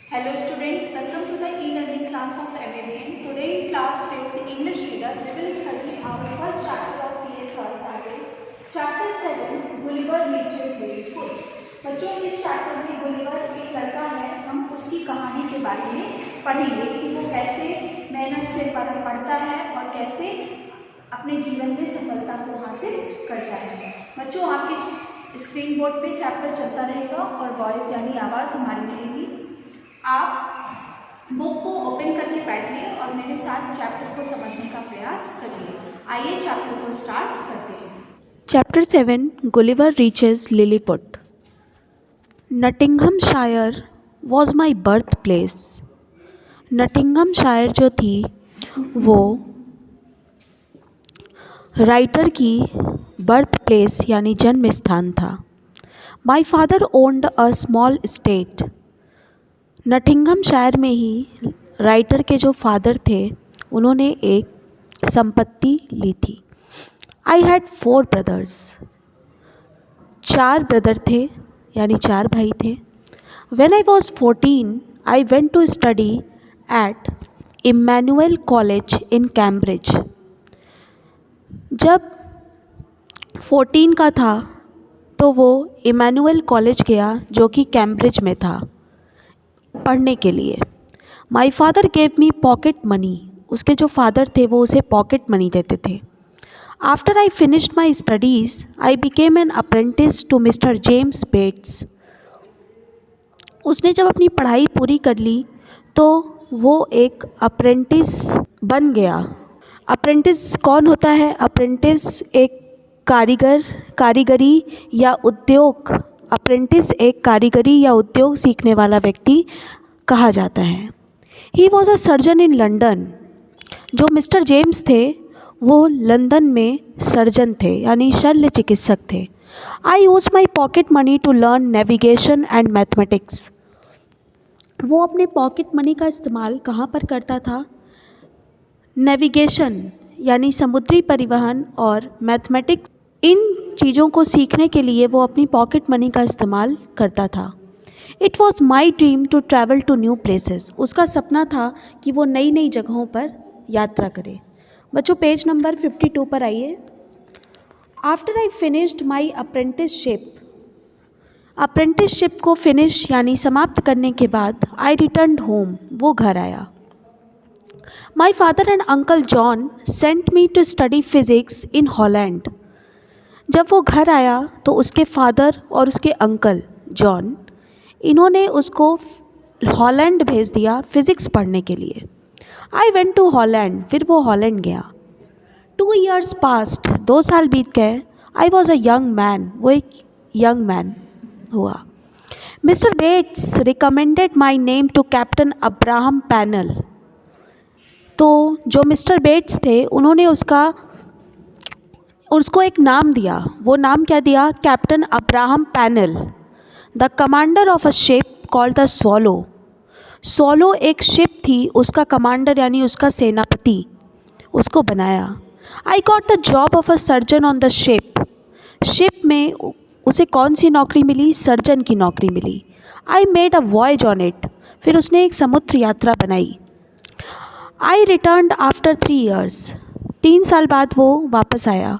Hello students, welcome to the e-learning class of MABN. Today in class 5th English reader, we will study our first chapter of PA third, that is chapter 7 Gulliver reaches Lilliput. बच्चों, इस chapter में Gulliver एक लड़का है, हम उसकी कहानी के बारे में पढ़ेंगे कि वो कैसे मेहनत से पढ़ता है और कैसे अपने जीवन में सफलता को हासिल करता है। बच्चों, आपके स्क्रीन बोर्ड पे चैप्टर चलता रहेगा और वॉइस यानी आवाज़ हमारी रहेगी। आप बुक को ओपन करके बैठिए और मेरे साथ चैप्टर को समझने का प्रयास करिए। आइए चैप्टर को स्टार्ट करते हैं। Chapter 7 Gulliver reaches Lilliput. Nottinghamshire was my birthplace. Nottinghamshire जो थी वो राइटर की बर्थ प्लेस यानी जन्म स्थान था। My father owned a small state. Nottinghamshire में ही राइटर के जो फादर थे उन्होंने एक संपत्ति ली थी। I had 4 brothers. 4 ब्रदर थे यानी 4 भाई थे। When I was 14, I went to study at Emmanuel College in Cambridge. जब 14 का था तो वो इमैनुअल कॉलेज गया जो कि कैम्ब्रिज में था पढ़ने के लिए। My father gave me pocket money. उसके जो फादर थे वो उसे पॉकेट मनी देते थे। After I finished my studies I became an apprentice to mister James Bates. उसने जब अपनी पढ़ाई पूरी कर ली तो वो एक अप्रेंटिस बन गया। अप्रेंटिस कौन होता है? अप्रेंटिस एक कारीगरी या उद्योग अप्रेंटिस एक कारीगरी या उद्योग सीखने वाला व्यक्ति कहा जाता है। He was a surgeon in London. जो मिस्टर जेम्स थे वो लंदन में सर्जन थे यानी शल्य चिकित्सक थे। I use my pocket money to learn navigation and mathematics. वो अपने पॉकेट मनी का इस्तेमाल कहाँ पर करता था? नेविगेशन यानी समुद्री परिवहन और मैथमेटिक्स, इन चीज़ों को सीखने के लिए वो अपनी पॉकेट मनी का इस्तेमाल करता था। It was my dream to travel to new places. उसका सपना था कि वो नई नई जगहों पर यात्रा करे। बच्चों, पेज नंबर 52 पर आइए। After I finished my apprenticeship को फिनिश यानी समाप्त करने के बाद आई रिटर्न होम। वो घर आया। My father and uncle John sent me to study physics in Holland. जब वो घर आया तो उसके फादर और उसके अंकल जॉन, इन्होंने उसको हॉलैंड भेज दिया फ़िज़िक्स पढ़ने के लिए। I went to Holland. फिर वो हॉलैंड गया। 2 years पास्ट। 2 साल बीत गए। I was a young man. वो एक यंग मैन हुआ। Mister Bates recommended my name to captain Abraham Pannel. तो जो मिस्टर बेट्स थे उन्होंने उसको एक नाम दिया। वो नाम क्या दिया? Captain Abraham Pannel, the commander of a ship called the Swallow. Swallow एक शिप थी, उसका कमांडर यानी उसका सेनापति उसको बनाया। I got the job of a surgeon on the ship. Ship में उसे कौन सी नौकरी मिली? सर्जन की नौकरी मिली। I made a voyage on it. फिर उसने एक समुद्र यात्रा बनाई। आई रिटर्नड आफ्टर 3 years। 3 साल बाद वो वापस आया।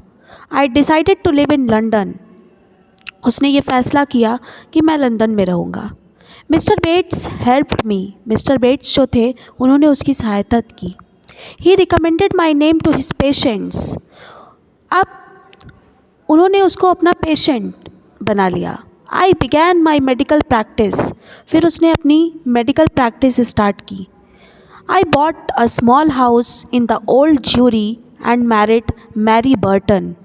I decided to live in London. उसने ये फ़ैसला किया कि मैं लंदन में रहूँगा। Mr Bates helped me. Mr Bates जो थे उन्होंने उसकी सहायता की। He recommended my name to his patients. अब उन्होंने उसको अपना पेशेंट बना लिया। I began my medical practice. फिर उसने अपनी मेडिकल प्रैक्टिस स्टार्ट की। I bought a small house in the Old Jewry and married Mary Burton.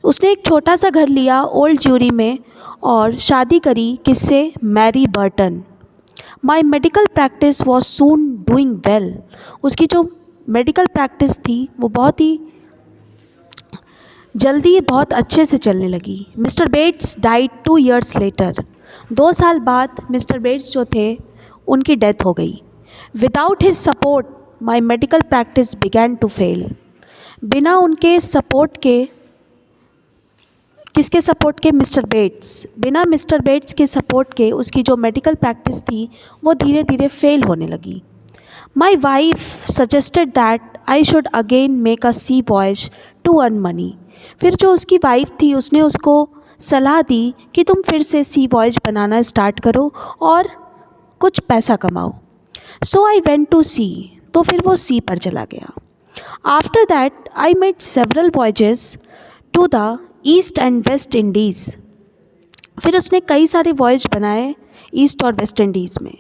उसने एक छोटा सा घर लिया ओल्ड ज्यूरी में और शादी करी किससे? Mary Burton. My medical practice was soon doing well. उसकी जो मेडिकल प्रैक्टिस थी वो बहुत ही जल्दी बहुत अच्छे से चलने लगी। Mister Bates died 2 years later. 2 साल बाद मिस्टर बेट्स जो थे उनकी डेथ हो गई। Without his support my medical practice began to fail. बिना उनके सपोर्ट के किसके सपोर्ट के? Mister Bates. बिना मिस्टर बेट्स के सपोर्ट के उसकी जो मेडिकल प्रैक्टिस थी वो धीरे धीरे फेल होने लगी। My wife suggested that I should again make a sea voyage to earn money. फिर जो उसकी वाइफ थी उसने उसको सलाह दी कि तुम फिर से सी वॉयज बनाना स्टार्ट करो और कुछ पैसा कमाओ। सो आई वेंट टू सी, तो फिर वो सी पर चला गया। After that I made several voyages to the East and West Indies. फिर उसने कई सारे वॉयज बनाए ईस्ट और वेस्ट इंडीज़ में।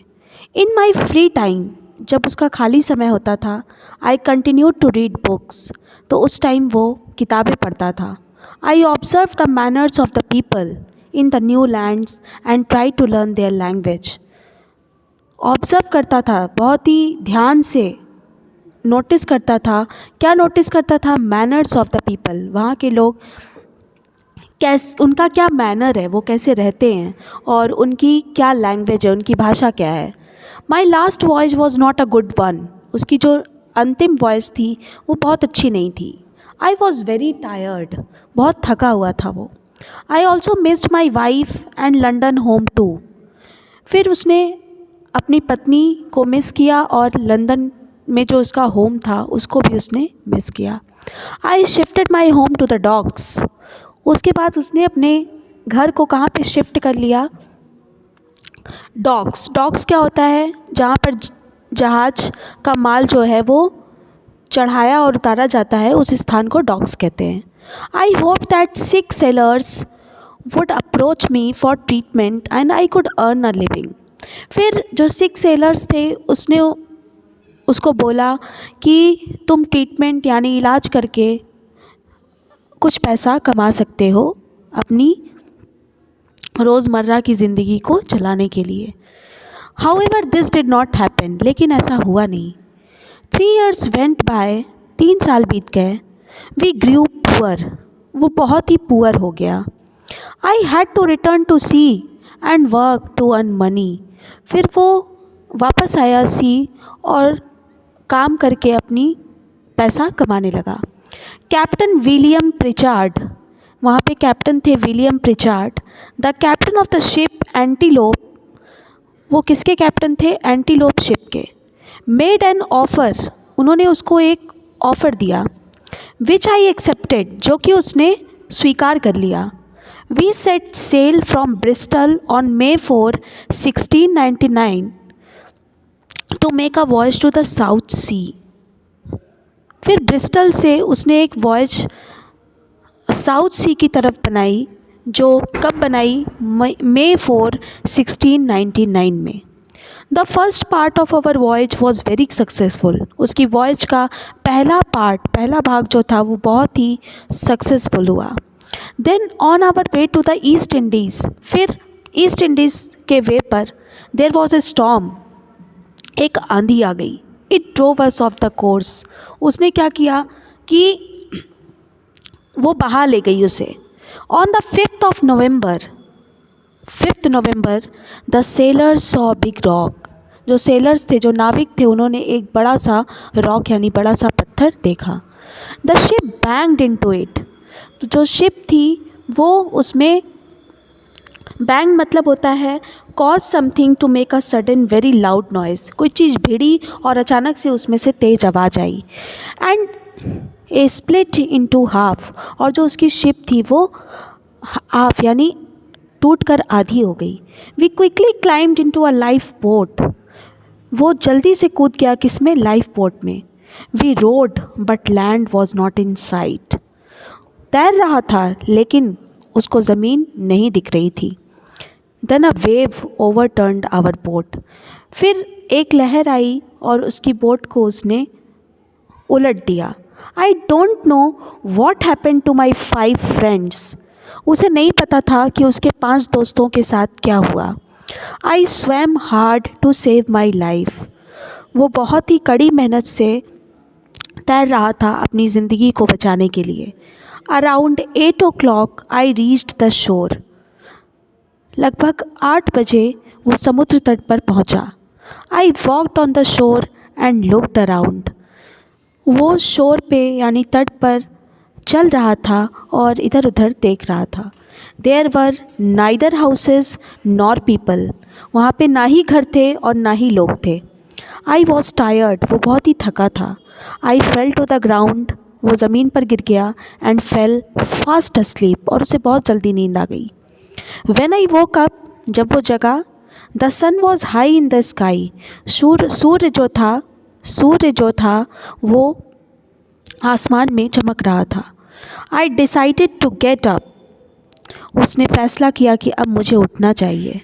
इन माई फ्री टाइम, जब उसका खाली समय होता था, I continue to read books, तो उस टाइम वो किताबें पढ़ता था। I observe the manners of the people in the new lands and try to learn their language. Observe करता था, बहुत ही ध्यान से नोटिस करता था। क्या नोटिस करता था? मैनर्स ऑफ द पीपल, वहाँ के लोग उनका क्या मैनर है, वो कैसे रहते हैं और उनकी क्या लैंग्वेज है, उनकी भाषा क्या है। My last voice was not a good one. उसकी जो अंतिम वॉइस थी वो बहुत अच्छी नहीं थी। आई वॉज़ वेरी टायर्ड, बहुत थका हुआ था वो। I also missed my wife and London home too. फिर उसने अपनी पत्नी को मिस किया और लंदन में जो उसका होम था उसको भी उसने मिस किया। I shifted my home to the docks. उसके बाद उसने अपने घर को कहाँ पे शिफ्ट कर लिया? डॉक्स। डॉक्स क्या होता है? जहाँ पर जहाज़ का माल जो है वो चढ़ाया और उतारा जाता है, उस स्थान को डॉक्स कहते हैं। I hope that 6 sellers would approach me for treatment and I could earn a living. फिर जो 6 सेलर्स थे उसने उसको बोला कि तुम ट्रीटमेंट यानी इलाज करके कुछ पैसा कमा सकते हो अपनी रोज़मर्रा की ज़िंदगी को चलाने के लिए। However this did not happen, लेकिन ऐसा हुआ नहीं। 3 years वेंट बाय, 3 साल बीत गए। वी ग्रू पुअर, वो बहुत ही पुअर हो गया। I had to return to sea and work to earn money. फिर वो वापस आया सी और काम करके अपनी पैसा कमाने लगा। कैप्टन विलियम प्रिचार्ड, वहाँ पे कैप्टन थे William Pritchard, the captain of the ship antelope. वो किसके कैप्टन थे? एंटीलोप शिप के। मेड एन ऑफ़र, उन्होंने उसको एक ऑफ़र दिया। विच आई एक्सेप्टेड, जो कि उसने स्वीकार कर लिया। We set sail from Bristol on May 4, 1699 to make a voyage to the South Sea. फिर ब्रिस्टल से उसने एक वॉयज साउथ सी की तरफ बनाई, जो कब बनाई? May 4, 1699 में। The first part of our voyage was very successful. उसकी वॉयज का पहला भाग जो था वो बहुत ही सक्सेसफुल हुआ। Then on our way to the East Indies, फिर ईस्ट इंडीज़ के वे पर देर वॉज ए स्टॉर्म, एक आंधी आ गई। It drove us of the course, उसने क्या किया कि वो बहा ले गई उसे। On the 5th November the sellers saw big rock. जो सेलर्स थे, जो नाविक थे, उन्होंने एक बड़ा सा रॉक यानी बड़ा सा पत्थर देखा। The ship banged into it, तो जो शिप थी वो उसमें, बैंग मतलब होता है cause something to make a sudden very loud noise, कोई चीज़ भिड़ी और अचानक से उसमें से तेज आवाज़ आई। And a split into half, और जो उसकी शिप थी वो हाफ यानी टूट कर आधी हो गई। We quickly climbed into a life boat, वो जल्दी से कूद गया किसमें? लाइफ बोट में। We rowed but land was not in sight, तैर रहा था लेकिन उसको ज़मीन नहीं दिख रही थी। Then a wave overturned our boat, फिर एक लहर आई और उसकी बोट को उसने उलट दिया। I don't know what happen to my 5 friends, उसे नहीं पता था कि उसके 5 दोस्तों के साथ क्या हुआ। I swam hard to save my life, वो बहुत ही कड़ी मेहनत से तैर रहा था अपनी ज़िंदगी को बचाने के लिए। Around 8 o'clock I reached the shore, लगभग 8 बजे वो समुद्र तट पर पहुंचा। I walked on the shore and looked around, वो शोर पे यानी तट पर चल रहा था और इधर उधर देख रहा था। There were neither houses nor people, वहाँ पे ना ही घर थे और ना ही लोग थे। आई वॉज टायर्ड, वो बहुत ही थका था। आई फेल टू द ग्राउंड, वो ज़मीन पर गिर गया। एंड फेल फास्ट अस्लीप, और उसे बहुत जल्दी नींद आ गई। व्हेन आई वोक अप, जब वो जगा, the sun was high in the sky, सूर्य जो था वो आसमान में चमक रहा था। I decided to get up, उसने फैसला किया कि अब मुझे उठना चाहिए।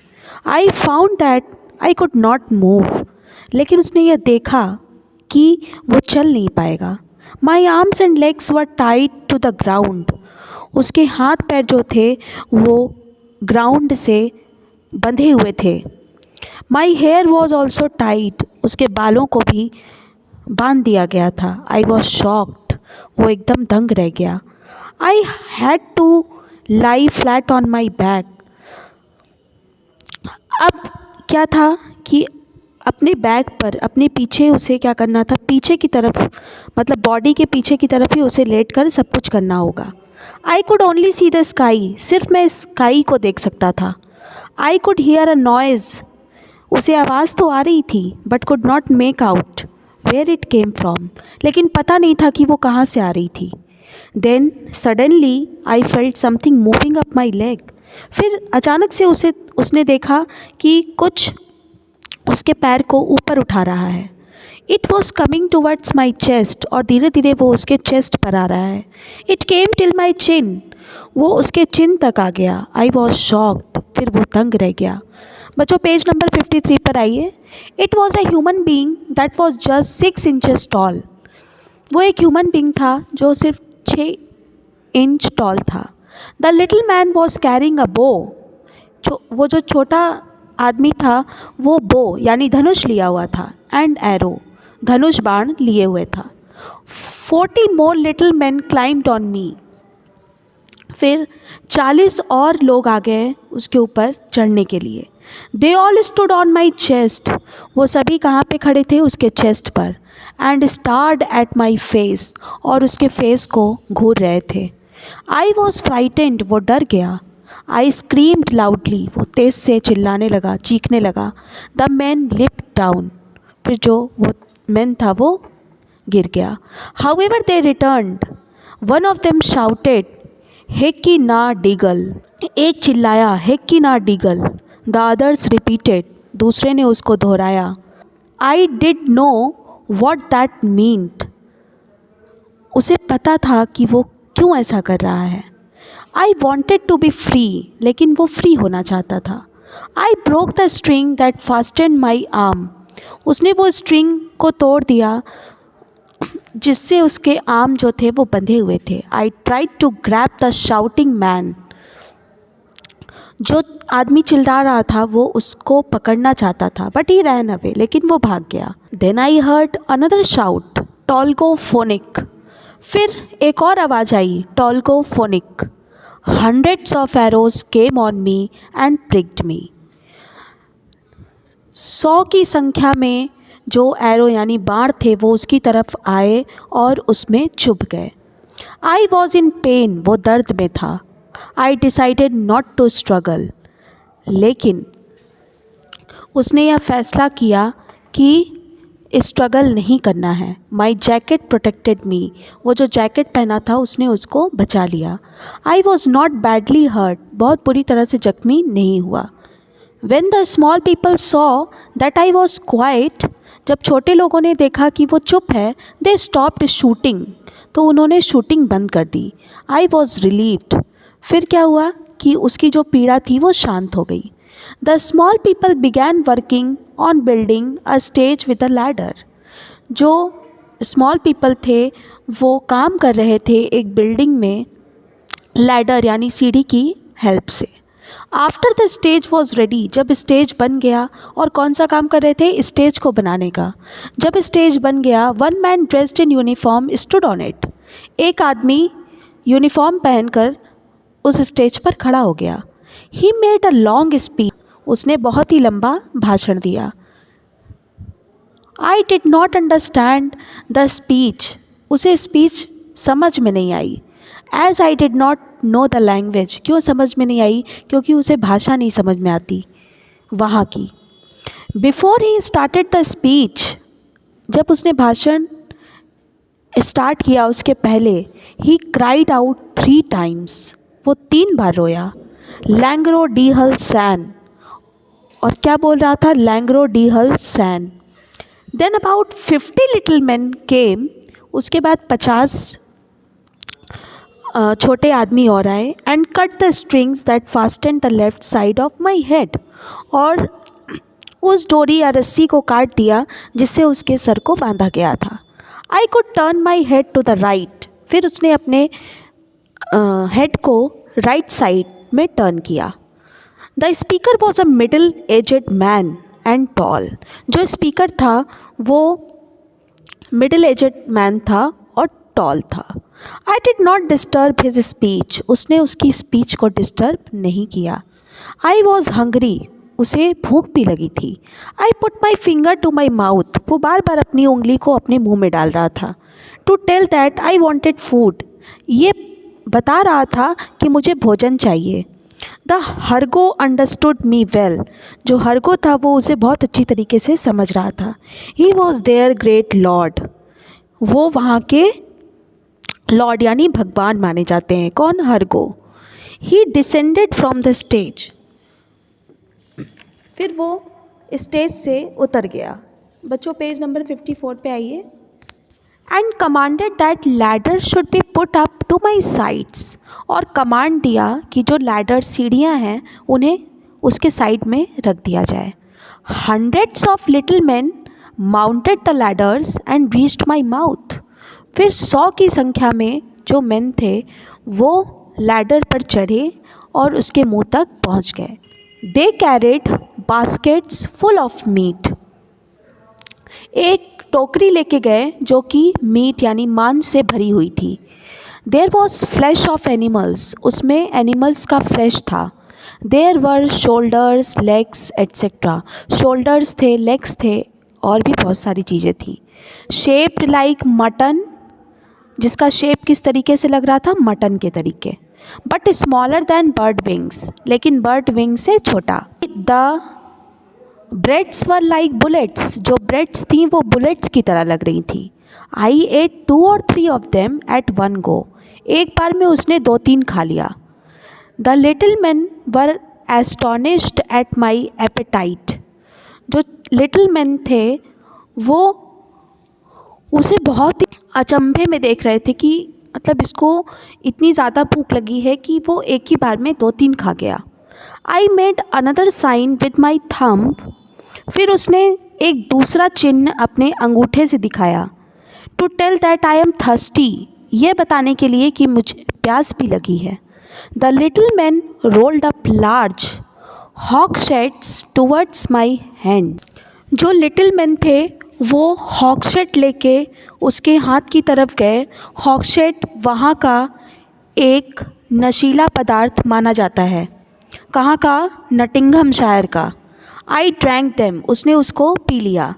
I found that I could not move, लेकिन उसने यह देखा कि वो चल नहीं पाएगा। My arms and legs were tied to the ground, उसके हाथ पैर जो थे वो ग्राउंड से बंधे हुए थे। My hair was also tied, उसके बालों को भी बांध दिया गया था। आई वॉज शॉक्ड, वो एकदम दंग रह गया। I had to lie flat on my back, अब क्या था कि अपने बैक पर, अपने पीछे उसे क्या करना था, पीछे की तरफ, मतलब बॉडी के पीछे की तरफ ही उसे लेट कर सब कुछ करना होगा। I could only see the sky, सिर्फ मैं स्काई को देख सकता था। I could hear a noise, उसे आवाज़ तो आ रही थी, but could not make out where it came from, लेकिन पता नहीं था कि वो कहाँ से आ रही थी। Then suddenly I felt something moving up my leg, फिर अचानक से उसने देखा कि कुछ उसके पैर को ऊपर उठा रहा है। It was coming towards my chest, और धीरे धीरे वो उसके चेस्ट पर आ रहा है। इट केम टिल माई चिन, वो उसके चिन तक आ गया। आई वॉज शॉक्ड, फिर वो दंग रह गया। बच्चों पेज नंबर 53 पर आइए। It was a human being that was just 6 inches tall, वो एक ह्यूमन बींग था जो सिर्फ 6 इंच टॉल था। The little man was carrying a bow, वो जो छोटा आदमी था वो बो यानी धनुष लिया हुआ था। एंड एरो, धनुष बाण लिए हुए था। 40 मोर little man climbed on me, फिर 40 और लोग आ गए उसके ऊपर चढ़ने के लिए। They all stood on my chest, वो सभी कहाँ पे खड़े थे, उसके चेस्ट पर। एंड स्टार्ड एट माई फेस, और उसके फेस को घूर रहे थे। आई वॉज फ्राइटेंड, वो डर गया। आई स्क्रीम्ड लाउडली, वो तेज़ से चिल्लाने लगा, चीखने लगा। द मैन लिप्ड डाउन, फिर जो वो मैन था वो गिर गया। However they returned, one of them shouted hekinah degul, एक चिल्लाया हेक्की ना डिगल। द अदर्स रिपीटेड, दूसरे ने उसको दोहराया। I did know what that meant, उसे पता था कि वो क्यों ऐसा कर रहा है। I wanted to be free, लेकिन वो फ्री होना चाहता था। I broke the string that fastened my arm, उसने वो स्ट्रिंग को तोड़ दिया जिससे उसके आर्म जो थे वो बंधे हुए थे। I tried to grab the shouting man, जो आदमी चिल्ला रहा था वो उसको पकड़ना चाहता था, बट ही रैन अवे, लेकिन वो भाग गया। Then I heard another shout tolgo phonac, फिर एक और आवाज़ आई tolgo phonac. Hundreds of arrows came on me and pricked me, 100 की संख्या में जो एरो यानी बाण थे वो उसकी तरफ आए और उसमें चुभ गए। आई वॉज इन पेन, वो दर्द में था। I decided not to struggle, लेकिन उसने यह फैसला किया कि स्ट्रगल नहीं करना है। माई जैकेट प्रोटेक्टेड मी, वो जो जैकेट पहना था उसने उसको बचा लिया। I was not badly hurt, बहुत बुरी तरह से जख्मी नहीं हुआ। When the small people saw that I was quiet, जब छोटे लोगों ने देखा कि वो चुप है, they stopped shooting, तो उन्होंने शूटिंग बंद कर दी। I was relieved, फिर क्या हुआ कि उसकी जो पीड़ा थी वो शांत हो गई। The small people began working on building a stage with a ladder, जो स्मॉल पीपल थे वो काम कर रहे थे एक बिल्डिंग में लैडर यानी सीढ़ी की हेल्प से। After the stage was ready, जब स्टेज बन गया, और कौन सा काम कर रहे थे, स्टेज को बनाने का। जब स्टेज बन गया, one man dressed in uniform stood on it, एक आदमी यूनिफॉर्म पहनकर उस स्टेज पर खड़ा हो गया। He made a long speech, उसने बहुत ही लंबा भाषण दिया। I did not understand the speech, उसे स्पीच समझ में नहीं आई। As I did not know the language. क्यों समझ में नहीं आई? क्योंकि उसे भाषा नहीं समझ में आती वहाँ की। Before he started the speech, जब उसने भाषण स्टार्ट किया उसके पहले, ही क्राइड आउट 3 टाइम्स, वो 3 बार रोया। लैंग्रो डी हल सैन, और क्या बोल रहा था? लैंग्रो डी हल सैन। Then about 50 little man came, उसके बाद 50 छोटे आदमी और आए। And cut the strings that fastened the left side of my head, और उस डोरी या रस्सी को काट दिया जिससे उसके सर को बांधा गया था। I could turn my head to the right, फिर उसने अपने हेड को राइट साइड में टर्न किया। The speaker was a middle aged man and tall, जो स्पीकर था वो मिडिल एजड मैन था और टॉल था। I did not disturb his speech, उसने उसकी स्पीच को डिस्टर्ब नहीं किया। आई वॉज हंग्री, उसे भूख भी लगी थी। I put my finger to my mouth, वो बार बार अपनी उंगली को अपने मुंह में डाल रहा था। To tell that I wanted food, ये बता रहा था कि मुझे भोजन चाहिए। The hurgo understood me well, जो हरगो था वो उसे बहुत अच्छी तरीके से समझ रहा था। He was there great lord, वो वहाँ के लॉर्ड यानी भगवान माने जाते हैं। कौन? हरगो। ही डिसेंडेड फ्रॉम द स्टेज, फिर वो स्टेज से उतर गया। बच्चों पेज नंबर 54 पे आइए। And commanded that ladder should be put up to my sides, और कमांड दिया कि जो लैडर सीढ़ियाँ हैं उन्हें उसके साइड में रख दिया जाए। Hundreds of little man mounted the ladders and reached my mouth, फिर 100 की संख्या में जो मैन थे वो लैडर पर चढ़े और उसके मुंह तक पहुंच गए। दे carried baskets full of meat, एक टोकरी लेके गए जो कि मीट यानी मांस से भरी हुई थी। There was flesh of animals, उसमें एनिमल्स का फ्लैश था। There were shoulders, legs etcetera, shoulders थे, लेग्स थे और भी बहुत सारी चीज़ें थी। शेप्ड लाइक मटन, जिसका शेप किस तरीके से लग रहा था? मटन के तरीके। But smaller than bird wings, लेकिन बर्ड विंग से छोटा। The breads were like bullets, जो ब्रेड्स थी वो बुलेट्स की तरह लग रही थी। I eight 2 or 3 of them at one go, एक बार में उसने 2-3 खा लिया। The little man were astonished at my appetite, जो लिटिल मैन थे वो उसे बहुत ही अचंभे में देख रहे थे कि मतलब इसको इतनी ज़्यादा भूख लगी है कि वो एक ही बार में 2-3 खा गया। I made another sign with my thumb, फिर उसने एक दूसरा चिन्ह अपने अंगूठे से दिखाया। To tell that I am thirsty, ये बताने के लिए कि मुझे प्यास भी लगी है। The little man rolled up large hogsheads towards my hand, जो लिटिल मैन थे वो हॉक्सहेड लेके उसके हाथ की तरफ गए। हॉक्सहेड वहाँ का एक नशीला पदार्थ माना जाता है। कहाँ का? नटिंघमशायर का। आई ड्रैंक देम, उसने उसको पी लिया।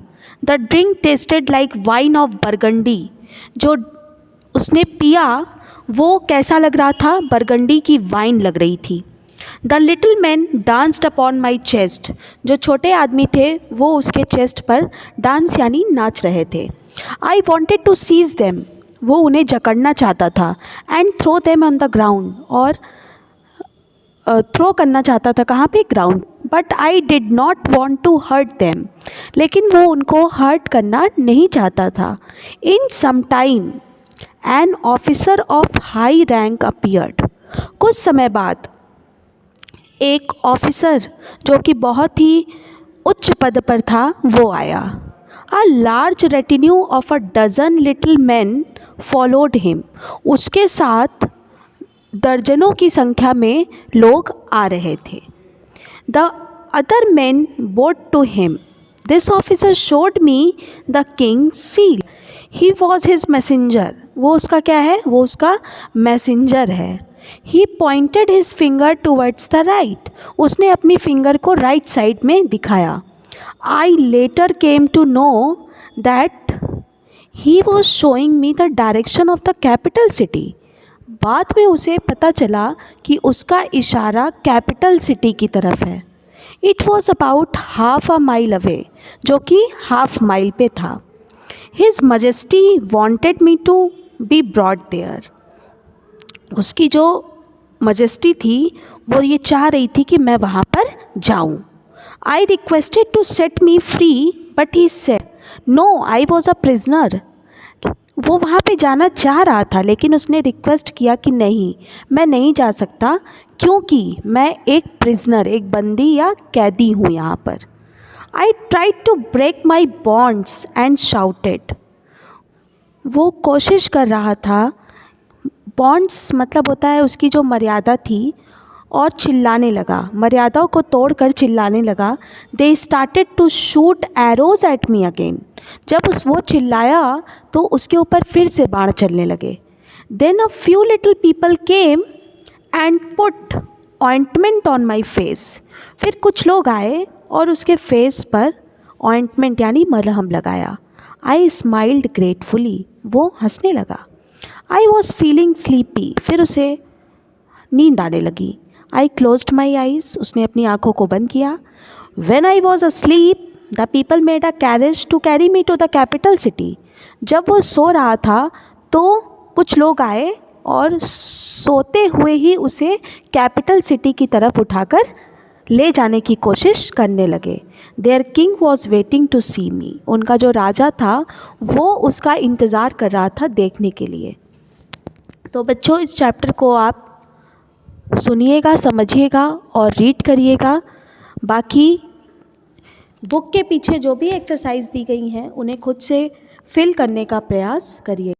The drink tested like wine of burgundy, जो उसने पिया वो कैसा लग रहा था? बरगंडी की वाइन लग रही थी। The little man danced upon my chest, जो छोटे आदमी थे वो उसके चेस्ट पर डांस यानी नाच रहे थे। I wanted to seize them, वो उन्हें जकड़ना चाहता था। And throw them on the ground, और थ्रो करना चाहता था कहाँ पे? Ground. But I did not want to hurt them, लेकिन वो उनको हर्ट करना नहीं चाहता था। In some time an officer of high rank appeared, कुछ समय बाद एक ऑफिसर जो कि बहुत ही उच्च पद पर था वो आया। A large retinue of a dozen little man followed him, उसके साथ दर्जनों की संख्या में लोग आ रहे थे। The other man bowed to him, this officer showed me the king seal, he was his messenger, वो उसका क्या है? वो उसका मैसेंजर है। He pointed his finger towards the right, उसने अपनी फिंगर को राइट साइड में दिखाया। I later came to know that he was showing me the direction of the capital city, बाद में उसे पता चला कि उसका इशारा कैपिटल सिटी की तरफ है। It was about half a mile away, जो कि हाफ माइल पे था। His majesty wanted me to be brought there. उसकी जो मजेस्टी थी वो ये चाह रही थी कि मैं वहाँ पर जाऊँ। I requested to set me free but he said no, I was a prisoner. वो वहाँ पे जाना चाह रहा था, लेकिन उसने रिक्वेस्ट किया कि नहीं, मैं नहीं जा सकता क्योंकि मैं एक प्रिजनर, एक बंदी या कैदी हूँ यहाँ पर। I tried to break my bonds and shouted. वो कोशिश कर रहा था, बॉन्ड्स मतलब होता है उसकी जो मर्यादा थी, और चिल्लाने लगा, मर्यादाओं को तोड़कर चिल्लाने लगा। They started to shoot arrows at me again. जब वो चिल्लाया तो उसके ऊपर फिर से बाण चलने लगे। Then a few little people came and put ointment on my face. फिर कुछ लोग आए और उसके फेस पर ऑइंटमेंट यानी मलहम लगाया। I smiled gratefully. वो हंसने लगा। I was feeling sleepy. फिर उसे नींद आने लगी। I closed my eyes. उसने अपनी आँखों को बंद किया। When I was asleep the people made a carriage to carry me to the capital city. जब वो सो रहा था तो कुछ लोग आए और सोते हुए ही उसे कैपिटल सिटी की तरफ उठाकर ले जाने की कोशिश करने लगे। Their king was waiting to see me. उनका जो राजा था वो उसका इंतज़ार कर रहा था देखने के लिए। तो बच्चों, इस चैप्टर को आप सुनिएगा, समझिएगा और रीड करिएगा। बाकी बुक के पीछे जो भी एक्सरसाइज दी गई हैं उन्हें खुद से फिल करने का प्रयास करिए।